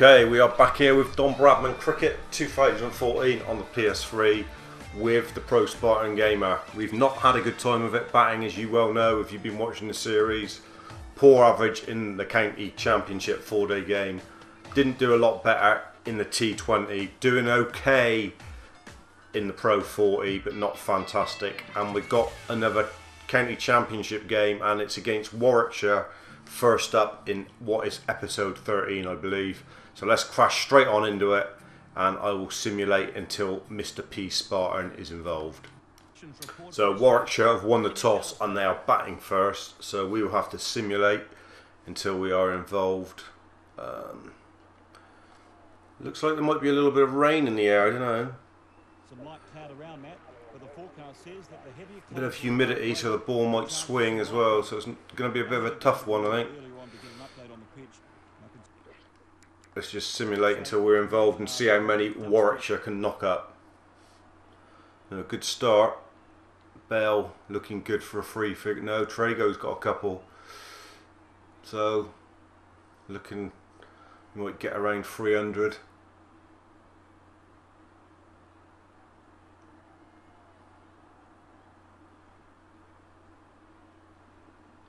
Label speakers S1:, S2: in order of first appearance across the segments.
S1: Okay, we are back here with Don Bradman Cricket 2014 on the PS3 with the TheProSpartanGamer. We've not had a good time of it batting, as you well know if you've been watching the series. Poor average in the county championship 4-day game. Didn't do a lot better in the T20. Doing okay in the Pro 40, but not fantastic. And we've got another county championship game, and it's against Warwickshire. First up in what is episode 13, I believe. So let's crash straight on into it, and I will simulate until Mr. P Spartan is involved. So Warwickshire have won the toss and they are batting first, so we will have to simulate until we are involved. Looks like there might be a little bit of rain in the air, I don't know. A bit of humidity, so the ball might swing as well, so it's going to be a bit of a tough one, I think. Let's just simulate until we're involved and see how many Warwickshire can knock up. And a good start. Bell looking good for a free figure. No, Trago's got a couple. So, looking, we might get around 300.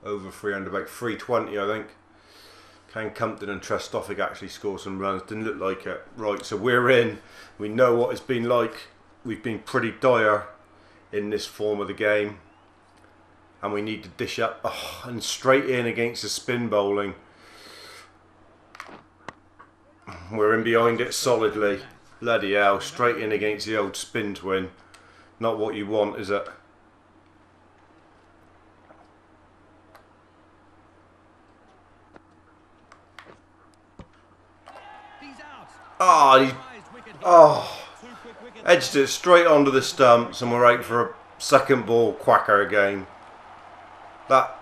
S1: Over 300, about 320 I think. Can Compton and Trestoffig actually score some runs? Didn't look like it. Right, so we're in. We know what it's been like. We've been pretty dire in this form of the game. And we need to dish up. Oh, and straight in against the spin bowling. We're in behind it solidly. Bloody hell, straight in against the old spin twin. Not what you want, is it? Edged it straight onto the stumps, and we're out for a second ball quacker again. That's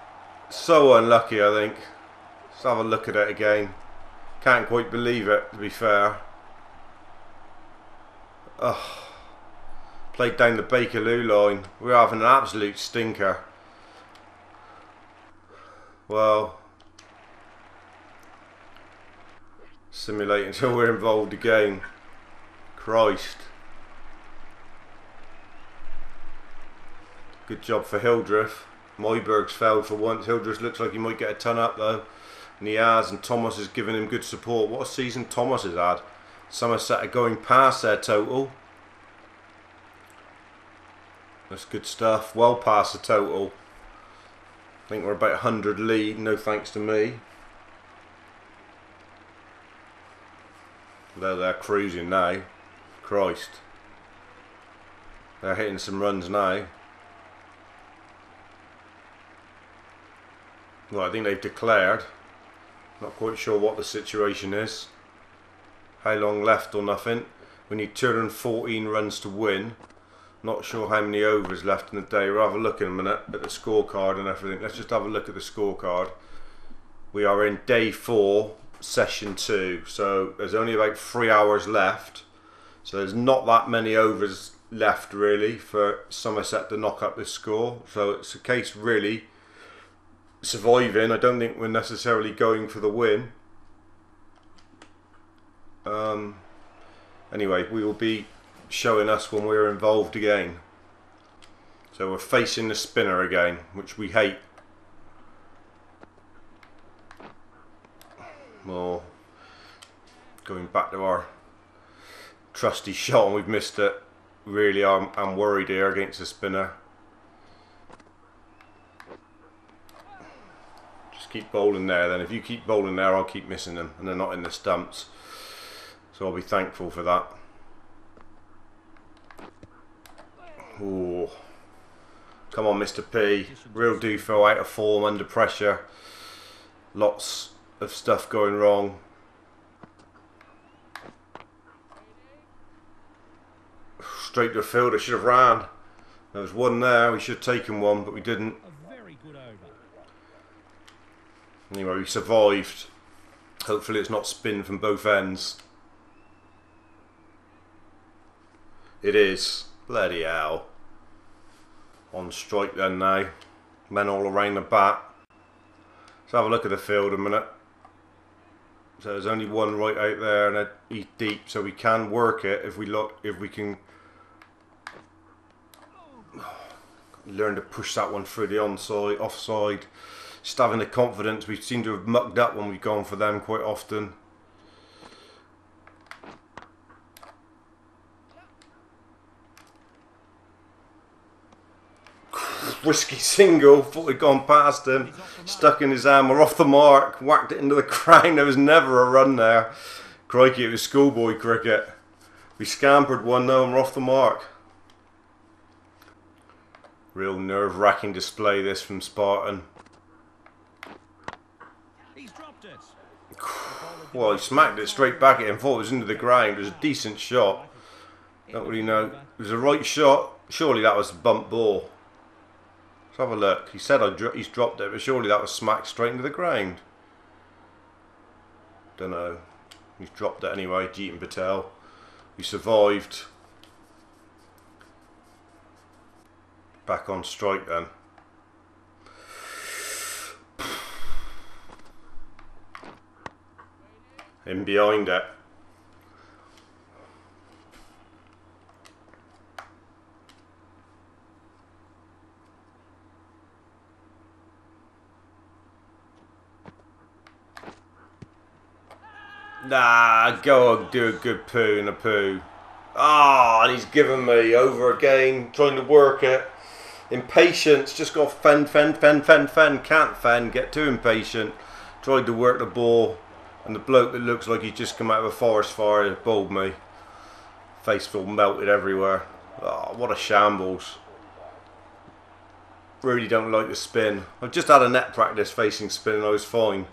S1: so unlucky, I think. Let's have a look at it again. Can't quite believe it, to be fair. Played down the Bakerloo line. We're having an absolute stinker. Well, simulate until we're involved again. Christ. Good job for Hildreth. Moyberg's failed for once. Hildreth looks like he might get a ton up though. And he has, and Thomas has given him good support. What a season Thomas has had. Somerset are going past their total. That's good stuff. Well past the total. I think we're about 100 lead, no thanks to me. Though they're cruising now. Christ. They're hitting some runs now. Well, I think they've declared. Not quite sure what the situation is. How long left or nothing. We need 214 runs to win. Not sure how many overs left in the day. We'll have a look in a minute at the scorecard and everything. Let's just have a look at the scorecard. We are in day 4, session 2. So there's only about 3 hours left. So there's not that many overs left really for Somerset to knock up this score. So it's a case really surviving. I don't think we're necessarily going for the win. Anyway, we will be showing us when we're involved again. So we're facing the spinner again, which we hate. Well, going back to our trusty shot, and we've missed it. Really, I'm worried here against the spinner. Just keep bowling there then. If you keep bowling there, I'll keep missing them, and they're not in the stumps. So I'll be thankful for that. Ooh. Come on, Mr. P. Real Dufo out of form, under pressure. Lots of stuff going wrong. Straight to the field. I should have ran. There was one there. We should have taken one, but we didn't. Anyway, we survived. Hopefully it's not spin from both ends. It is. Bloody hell. On strike then now. Men all around the bat. Let's have a look at the field a minute. So there's only one right out there, and he's deep, so we can work it if we can learn to push that one through the onside, offside. Just having the confidence. We seem to have mucked up when we've gone for them quite often. Risky single, thought we'd gone past him, stuck in his hand, we're off the mark, whacked it into the ground. There was never a run there. Crikey, it was schoolboy cricket. We scampered one though and we're off the mark. Real nerve-wracking display this from Spartan. Well, he smacked it straight back at him, thought it was into the ground. It was a decent shot. Don't really know. It was a right shot. Surely that was a bump ball. Let's have a look. He said he's dropped it, but surely that was smacked straight into the ground. Don't know. He's dropped it anyway. Jeetan Patel. We survived. Back on strike then. In behind it. Nah, go on, do a good poo and a poo. Ah, and he's given me over again, trying to work it. Impatience, just got fend. Can't fend, get too impatient. Tried to work the ball, and the bloke that looks like he's just come out of a forest fire bowled me. Face full melted everywhere. Oh, what a shambles. Really don't like the spin. I've just had a net practice facing spin and I was fine.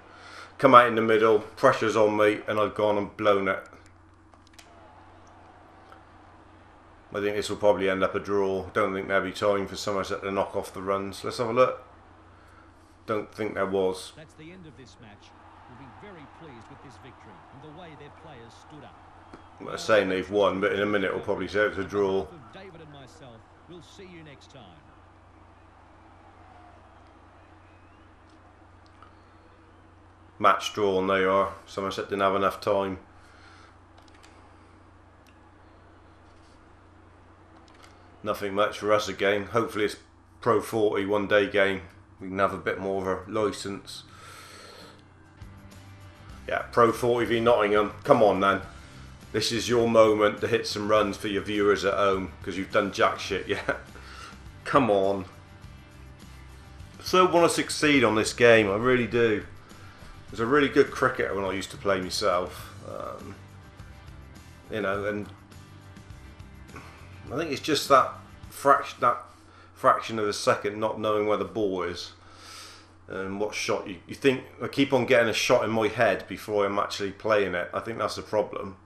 S1: Come out in the middle, pressure's on me, and I've gone and blown it. I think this will probably end up a draw. Don't think there'll be time for Somerset to knock off the runs. Let's have a look. Don't think there was.
S2: That's the end of this match. We'll be very pleased with this victory and the way their players stood up.
S1: I'm not saying they've won, but in a minute we'll probably say it's a draw.
S2: David and myself, we'll see you next time.
S1: Match draw, and they are. Somerset didn't have enough time. Nothing much for us again. Hopefully it's Pro 40 one day game. We can have a bit more of a licence. Yeah, Pro 40 v Nottingham. Come on then. This is your moment to hit some runs for your viewers at home, because you've done jack shit yet. Come on. So want to succeed on this game, I really do. I was a really good cricketer when I used to play myself. You know, and I think it's just that fraction of a second not knowing where the ball is and what shot you think. I keep on getting a shot in my head before I'm actually playing it. I think that's the problem.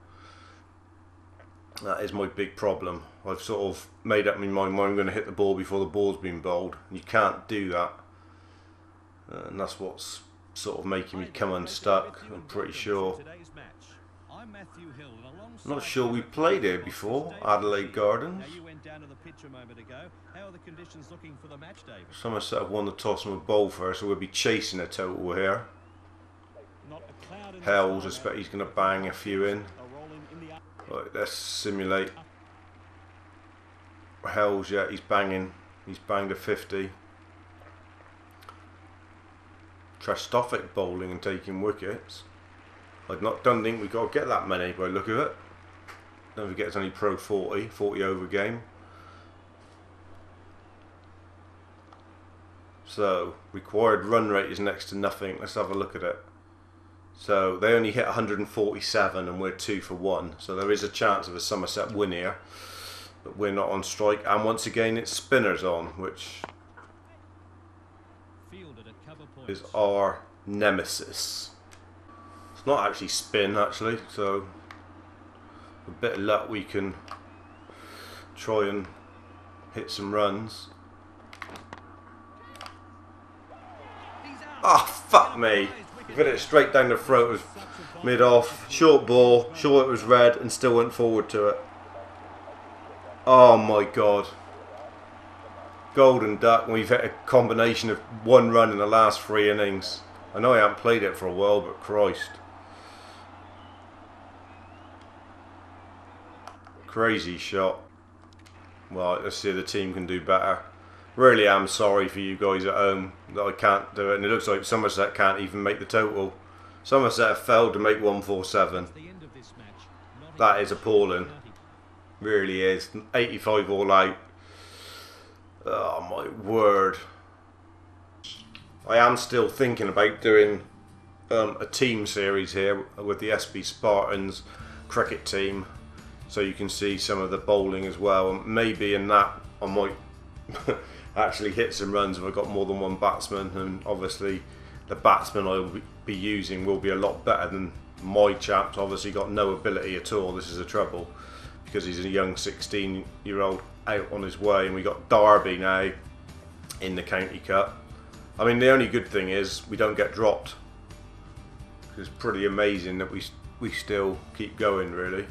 S1: That is my big problem. I've sort of made up my mind where I'm going to hit the ball before the ball's been bowled. You can't do that, and that's what's sort of making me come unstuck. I'm pretty sure. I'm not sure we played here before. Adelaide Gardens. Somerset have won the toss and will bowl first, so we'll be chasing a total here. Hells, I expect he's going to bang a few in. Right, let's simulate. Hells, yeah, he's banging. He's banged a 50. Trastophic bowling and taking wickets. I don't think we've got to get that many by the look of it. Don't forget it's only Pro 40 over game. So, required run rate is next to nothing. Let's have a look at it. So, they only hit 147 and we're 2 for 1. So there is a chance of a Somerset win here. But we're not on strike. And once again it's spinners on, which is our nemesis. It's not actually spin actually, so a bit of luck we can try and hit some runs. Oh, fuck me. He hit it straight down the throat. It was mid-off. Short ball. Sure it was red and still went forward to it. Oh my god. Golden duck, and we've hit a combination of 1 run in the last 3 innings. I know I haven't played it for a while, but Christ. Crazy shot. Well, let's see if the team can do better. Really am sorry for you guys at home that I can't do it. And it looks like Somerset can't even make the total. Somerset have failed to make 147. That is appalling. Really is. 85 all out. Oh my word. I am still thinking about doing a team series here with the SB Spartans cricket team, so you can see some of the bowling as well. And maybe in that I might actually hit some runs if I've got more than one batsman, and obviously the batsman I'll be using will be a lot better than my chap's obviously got no ability at all. This is the trouble, because he's a young 16-year-old out on his way, and we got Derby now in the County Cup. I mean, the only good thing is we don't get dropped. It's pretty amazing that we still keep going, really,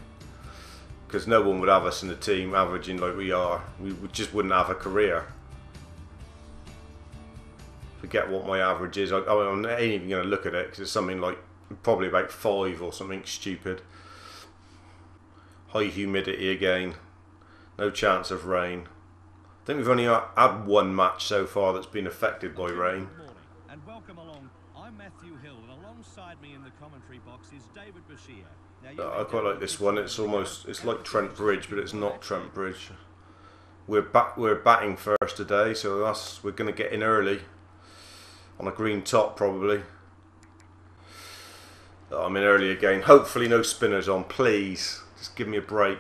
S1: because no one would have us in the team averaging like we are. We just wouldn't have a career. Forget what my average is. I ain't even going to look at it, because it's something like probably about 5 or something stupid. High humidity again. No chance of rain. I think we've only had one match so far that's been affected by rain.
S2: Good morning and welcome along. I'm Matthew Hill, and alongside me in the commentary box is David Bashir. Now,
S1: I quite like this one. It's like Trent Bridge, but it's not Trent Bridge. We're batting first today, so we're going to get in early on a green top probably. I'm in early again. Hopefully no spinners on, please. Just give me a break.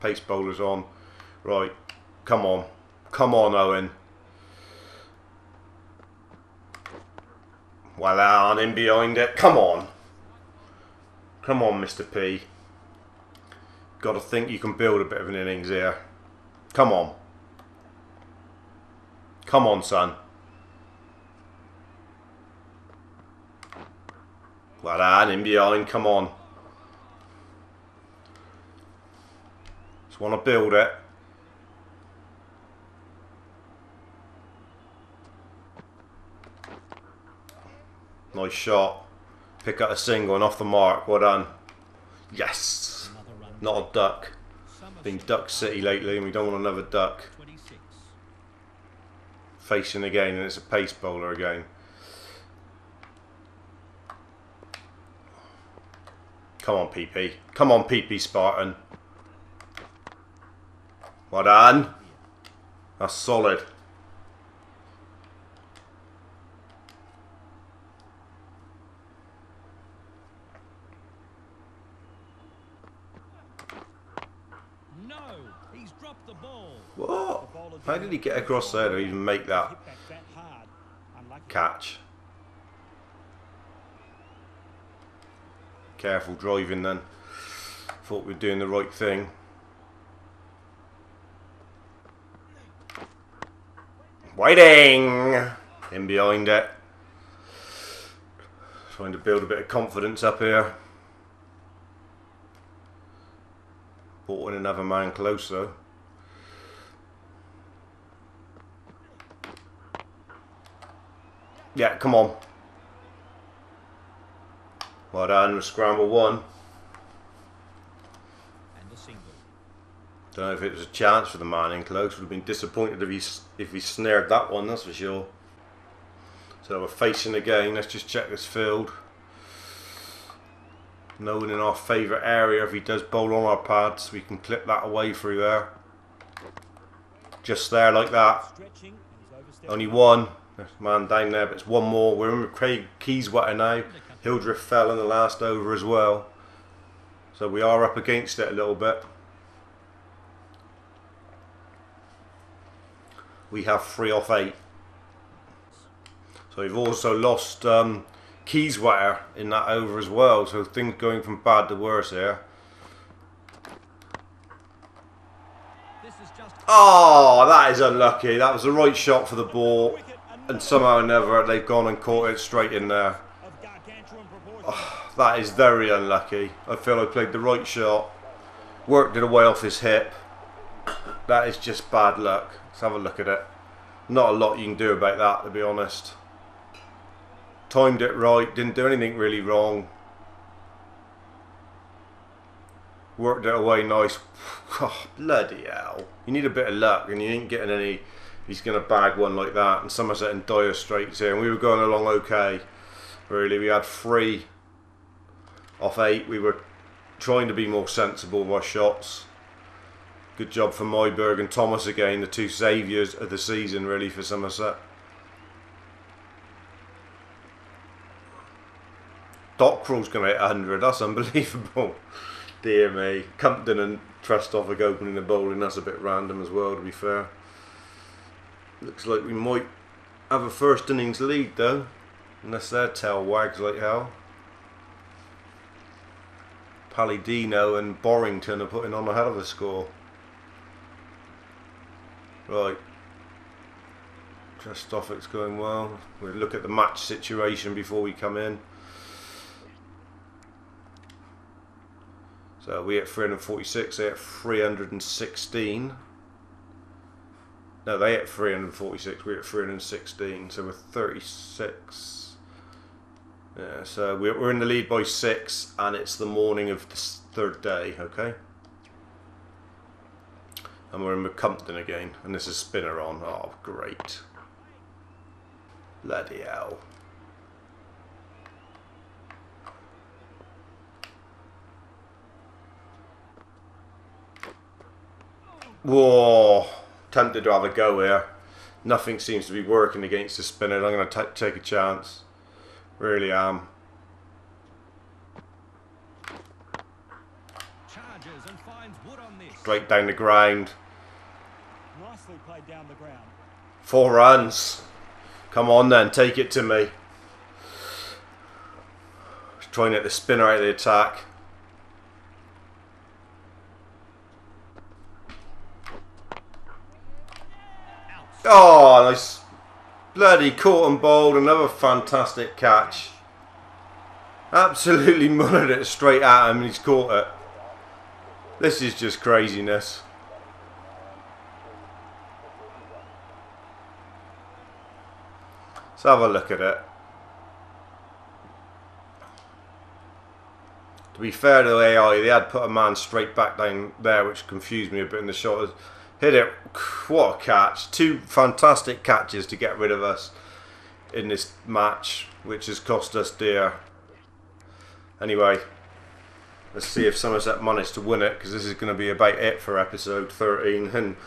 S1: Pace bowlers on. Right, come on. Come on, Owen. Well on, in behind it. Come on. Come on, Mr. P. Got to think you can build a bit of an innings here. Come on. Come on, son. Well on, in behind. Come on. Just want to build it. Nice shot. Pick up a single and off the mark. Well done. Yes. Not a duck. Been Duck City lately, and we don't want another duck. Facing again, and it's a pace bowler again. Come on, PP. Come on, PP Spartan. Well done. That's solid. What? How did he get across there to even make that catch? Careful driving then. Thought we were doing the right thing. Waiting! In behind it. Trying to build a bit of confidence up here. Brought in another man close though. Yeah, come on. Well done, scramble one.
S2: And a single.
S1: Don't know if it was a chance for the man in close. Would have been disappointed if he snared that one, that's for sure. So we're facing again. Let's just check this field. No one in our favourite area. If he does bowl on our pads, we can clip that away through there. Just there like that. Only one. Man down there, but it's one more. We're in with Craig Keyswatter now. Hildreth fell in the last over as well. So we are up against it a little bit. We have 3 off 8. So we've also lost Keyswatter in that over as well. So things going from bad to worse here. Oh, that is unlucky. That was the right shot for the ball. And somehow or another they've gone and caught it straight in there. Oh, that is very unlucky. I feel I played the right shot. Worked it away off his hip. That is just bad luck. Let's have a look at it. Not a lot you can do about that, to be honest. Timed it right. Didn't do anything really wrong. Worked it away nice. Oh, bloody hell. You need a bit of luck and you ain't getting any. He's going to bag one like that. And Somerset in dire straits here. And we were going along okay. Really, we had 3 off 8. We were trying to be more sensible with our shots. Good job for Myberg and Thomas again. The 2 saviours of the season really for Somerset. Dockrell's going to hit 100. That's unbelievable. Dear me. Compton and Trestoff opening the bowling. That's a bit random as well, to be fair. Looks like we might have a first innings lead though. Unless their tail wags like hell. Palladino and Borrington are putting on a hell of a score. Right. Trestoff's going well. We'll look at the match situation before we come in. So we hit 346, they hit 316. No, they hit 346, we hit 316, so we're 36. Yeah, so we're in the lead by 6, and it's the morning of the 3rd day, okay? And we're in McCumpton again, and this is spinner on. Oh, great. Bloody hell. Whoa, tempted to have a go here. Nothing seems to be working against the spinner. I'm going to take a chance. Really am.
S2: Charges and finds wood on this.
S1: Straight down the ground.
S3: Nicely played down the ground.
S1: 4 runs. Come on then, take it to me. Trying to get the spinner out of the attack. Oh, nice. Bloody caught and bowled. Another fantastic catch. Absolutely mullered it straight at him and he's caught it. This is just craziness. Let's have a look at it. To be fair to AI, they had put a man straight back down there, which confused me a bit in the shot. Hit it. What a catch. 2 fantastic catches to get rid of us in this match, which has cost us dear. Anyway, let's see if Somerset managed to win it, because this is going to be about it for episode 13. And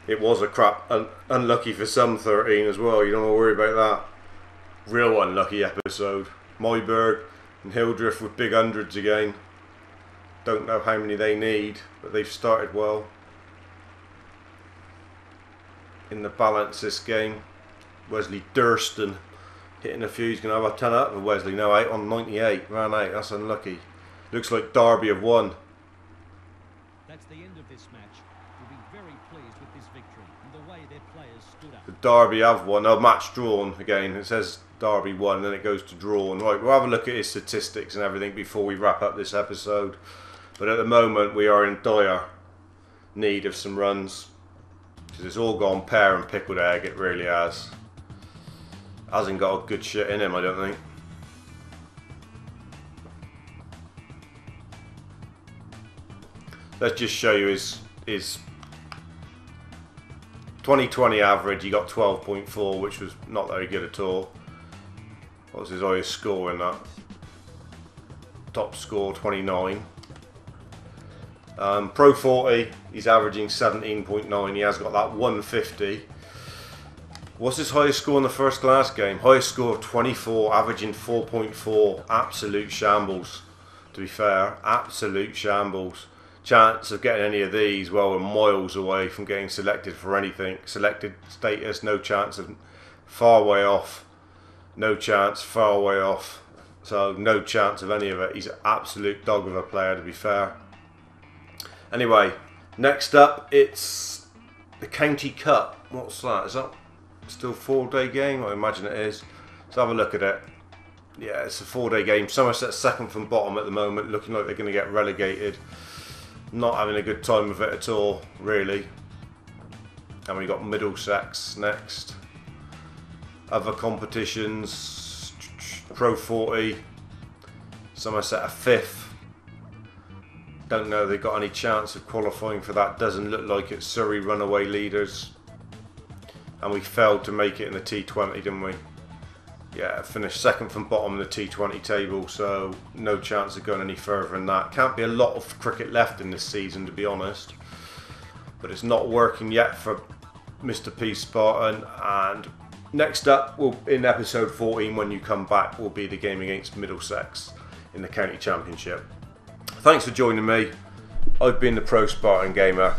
S1: it was a crap, unlucky for some 13 as well. You don't want to worry about that. Real unlucky episode. Myberg and Hildreth with big hundreds again. Don't know how many they need, but they've started well in the balance this game. Wesley Durston hitting a few. He's going to have a 10 up with Wesley. No, 8 on 98. Ran out. That's unlucky. Looks like Derby have won.
S2: That's the end of this match. We'll be very pleased with this victory and the way their players stood up.
S1: The Derby have won. Oh, match drawn again. It says Derby won, then it goes to drawn. Right, we'll have a look at his statistics and everything before we wrap up this episode. But at the moment, we are in dire need of some runs. Because it's all gone pear and pickled egg, it really has. Hasn't got a good shit in him, I don't think. Let's just show you his 2020 average. He got 12.4, which was not very good at all. What was his highest score in that? Top score 29. Pro 40, he's averaging 17.9. He has got that 150. What's his highest score in the first class game? Highest score of 24, averaging 4.4. Absolute shambles, to be fair. Absolute shambles. Chance of getting any of these, well, we're miles away from getting selected for anything. Selected status, no chance of. Far way off. No chance, far way off. So no chance of any of it. He's an absolute dog of a player, to be fair. Anyway, next up, it's the County Cup. What's that? Is that still a 4-day game? I imagine it is. Let's have a look at it. Yeah, it's a 4-day game. Somerset's second from bottom at the moment, looking like they're going to get relegated. Not having a good time with it at all, really. And we got Middlesex next. Other competitions, Pro 40, Somerset a 5th. Don't know they got any chance of qualifying for that. Doesn't look like it. Surrey runaway leaders. And we failed to make it in the T20, didn't we? Yeah, finished second from bottom of the T20 table, so no chance of going any further than that. Can't be a lot of cricket left in this season, to be honest. But it's not working yet for Mr. P Spartan. And next up, in episode 14, when you come back, will be the game against Middlesex in the County Championship. Thanks for joining me. I've been the Pro Spartan Gamer.